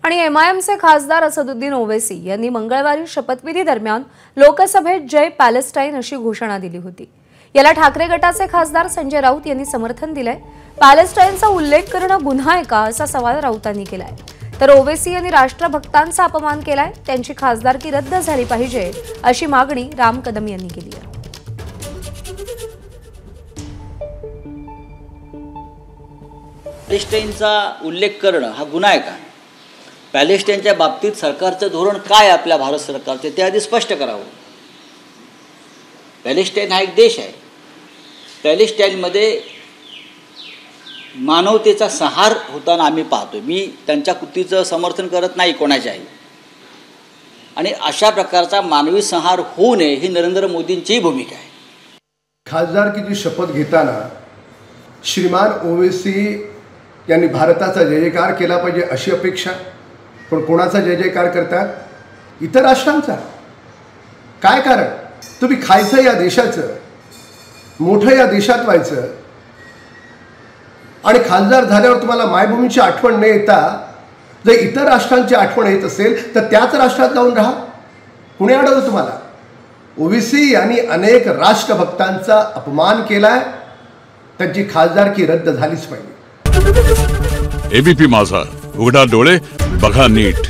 आणि एमआयएमचे खासदार असदुद्दीन ओवैसी यांनी मंगळवारी शपथविधी दरम्यान लोकसभेत जय पॅलेस्टाईन अशी घोषणा दिली होती। याला ठाकरे गटाचे खासदार संजय राऊत यांनी समर्थन दिलंय। पॅलेस्टाईनचा उल्लेख करणं गुन्हा आहे का असा सवाल राऊतांनी केलाय। तर ओवैसी यांनी राष्ट्रभक्तांचा अपमान केलाय, त्यांची खासदारकी रद्द झाली पाहिजे अशी मागणी राम कदम यांनी केली आहे। पॅलेस्टाईनचा उल्लेख करणं हा गुन्हा आहे का? पॅलेस्टाईनच्या बाबतीत सरकारचं धोरण काय आपल्या भारत सरकारचे ते आधी स्पष्ट करावं। पॅलेस्टाईन हा एक देश आहे। पॅलेस्टाईनमध्ये मानवतेचा संहार होताना आम्ही पाहतोय। मी त्यांच्या कृतीचं समर्थन करत नाही कोणाच्याही, आणि अशा प्रकारचा मानवी संहार होऊ नये ही नरेंद्र मोदींचीही भूमिका आहे। खासदारकीची शपथ घेताना श्रीमान ओवैसी यांनी भारताचा जय जयकार केला पाहिजे अशी अपेक्षा, पण कोणाचा जय जयकार करतात? इतर राष्ट्रांचा। काय कारण? तुम्ही खायचं या देशाचं, मोठं या देशात व्हायचं, आणि खासदार झाल्यावर तुम्हाला मायभूमीची आठवण न येता जर इतर राष्ट्रांची आठवण येत असेल तर त्याच राष्ट्रात जाऊन राहा। कुणी अडवलं तुम्हाला? ओवैसी यांनी अनेक राष्ट्रभक्तांचा अपमान केलाय, त्यांची खासदारकी रद्द झालीच पाहिजे। एबीपी माझा, उघडा डोळे बघा नीट।